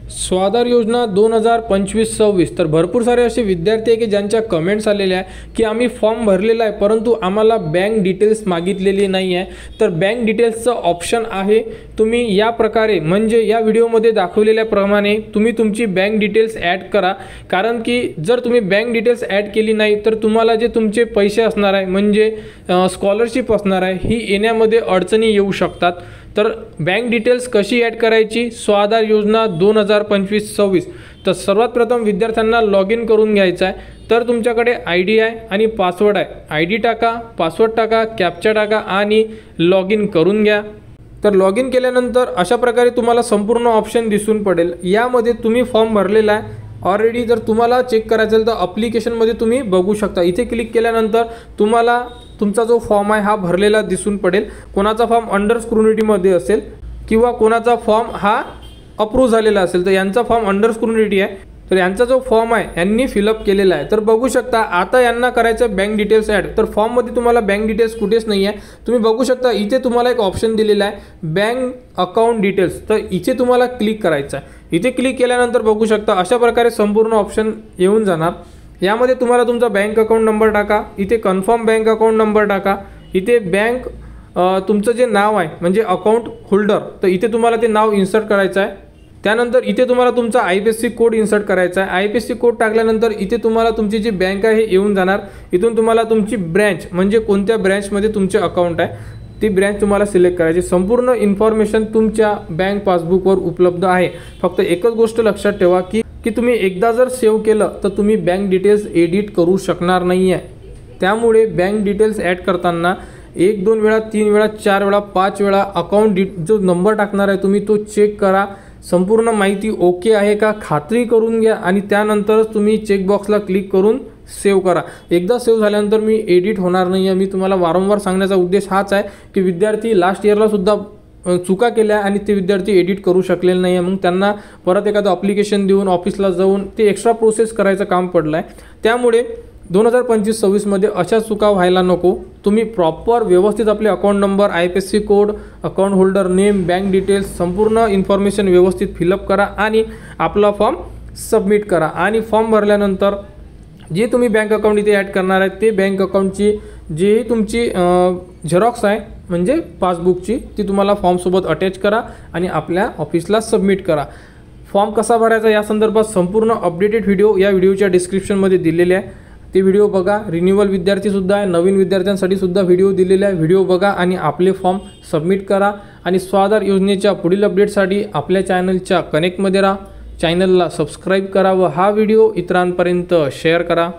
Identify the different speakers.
Speaker 1: स्वाधार योजना 2025-26 तर भरपूर सारे असे विद्यार्थी आहे की ज्यांच्या कमेंट्स आलेल्या आहे की आम्ही फॉर्म भरलेला आहे परंतु आम्हाला बँक डिटेल्स मागितलेली नाही आहे। तर बँक डिटेल्सचं ऑप्शन आहे, तुम्ही या प्रकारे म्हणजे या व्हिडिओमध्ये दाखवलेल्याप्रमाणे तुम्ही तुमची बँक डिटेल्स ॲड करा। कारण की जर तुम्ही बँक डिटेल्स ॲड केली नाही तर तुम्हाला जे तुमचे पैसे असणार आहे म्हणजे स्कॉलरशिप असणार आहे ही येण्यामध्ये अडचणी येऊ शकतात। तर बँक डिटेल्स कशी ॲड करायची स्वाधार योजना 2025-26 तर सर्वात प्रथम विद्यार्थ्यांना लॉग इन करून घ्यायचं आहे। तर तुमच्याकडे ID आहे आणि पासवर्ड आहे, ID टाका, पासवर्ड टाका, कॅप्चा टाका आणि लॉग इन करून घ्या। तर लॉग इन केल्यानंतर अशा प्रकारे तुम्हाला संपूर्ण ऑप्शन दिसून पडेल। यामध्ये तुम्ही फॉर्म भरलेला आहे ऑलरेडी। जर तुम्हाला चेक करायचं असेल तर ॲप्लिकेशनमध्ये तुम्ही बघू शकता, इथे क्लिक केल्यानंतर तुम्हाला तुमचा जो फॉर्म आहे हा भरलेला दिसून पडेल। कोणाचा फॉर्म अंडर स्क्रुनिटीमध्ये असेल किंवा कोणाचा फॉर्म हा अप्रूव्ह झालेला असेल तर यांचा फॉर्म अंडर स्क्रुनिटी आहे, तर यांचा जो फॉर्म आहे यांनी फिलअप केलेला आहे। तर बघू शकता आता यांना करायचं बँक डिटेल्स ॲड। तर फॉर्ममध्ये तुम्हाला बँक डिटेल्स कुठेच नाही आहे, तुम्ही बघू शकता इथे तुम्हाला एक ऑप्शन दिलेला आहे बँक अकाउंट डिटेल्स। तर इथे तुम्हाला क्लिक करायचं आहे। इथे क्लिक केल्यानंतर बघू शकता अशा प्रकारे संपूर्ण ऑप्शन येऊन जाणार। यामध्ये तुम्हाला तुमचा बँक अकाउंट नंबर टाका, इथे कन्फर्म बँक अकाउंट नंबर टाका, इथे बँक तुमचं जे नाव आहे म्हणजे अकाउंट होल्डर तर इथे तुम्हाला ते नाव इन्सर्ट करायचं आहे। त्यानंतर इथे तुम्हाला तुमचा IFSC कोड इन्सर्ट करायचा आहे। IFSC कोड टाकल्यानंतर इथे तुम्हाला तुमची जी बँक आहे येऊन जाणार। इथून तुम्हाला तुमची ब्रँच म्हणजे कोणत्या ब्रँचमध्ये तुमचे अकाउंट आहे ती ब्रँच तुम्हाला सिलेक्ट करायची। संपूर्ण इन्फॉर्मेशन तुमच्या बँक पासबुकवर उपलब्ध आहे। फक्त एकच गोष्ट लक्षात ठेवा की तुम्ही एकदा जर सेव्ह केलं तर तुम्ही बँक डिटेल्स एडिट करू शकणार नाही आहे। त्यामुळे बँक डिटेल्स ॲड करताना 1 2 वेळा 3 वेळा 4 वेळा 5 वेळा अकाउंट जो नंबर टाकणार आहे तुम्ही तो चेक करा, संपूर्ण माहिती ओके आहे का खात्री करून घ्या आणि त्यानंतरच तुम्ही चेकबॉक्सला क्लिक करून सेव्ह करा। एकदा सेव्ह झाल्यानंतर मी एडिट होणार नाही आहे। मी तुम्हाला वारंवार सांगण्याचा उद्देश हाच आहे की विद्यार्थी लास्ट इयरला सुद्धा चुका केल्या आणि ते विद्यार्थी एडिट करू शकलेले नाही आहे, मग त्यांना परत एखादं ॲप्लिकेशन देऊन ऑफिसला जाऊन ते एक्स्ट्रा प्रोसेस करायचं काम पडलं आहे। त्यामुळे 2025-26 मध्ये अशा चुका व्हायला नको। तुम्ही प्रॉपर व्यवस्थित आपले account number, IFSC code, account holder name, bank details संपूर्ण इन्फॉर्मेशन व्यवस्थित फिलअप करा आणि आपला फॉर्म सबमिट करा। आणि फॉर्म भरल्यानंतर जे तुम्ही बँक अकाउंट इथे ॲड करणार आहे ते बँक अकाउंटची जी तुमची झेरॉक्स आहे म्हणजे पासबुकची ती तुम्हाला फॉर्मसोबत अटॅच करा आणि आपल्या ऑफिसला सबमिट करा। फॉर्म कसा भरायचा या संदर्भात संपूर्ण अपडेटेड व्हिडिओ या व्हिडिओच्या डिस्क्रिप्शनमध्ये दिलेले आहे, ते व्हिडिओ बघा। रिन्युअल विद्यार्थीसुद्धा आहे, नवीन विद्यार्थ्यांसाठी सुद्धा व्हिडिओ दिलेले आहे, व्हिडिओ बघा आणि आपले फॉर्म सबमिट करा। आणि स्वाधार योजनेच्या पुढील अपडेटसाठी आपल्या चॅनलच्या कनेक्टमध्ये राहा, चॅनलला सबस्क्राईब करा व हा व्हिडिओ इतरांपर्यंत शेअर करा।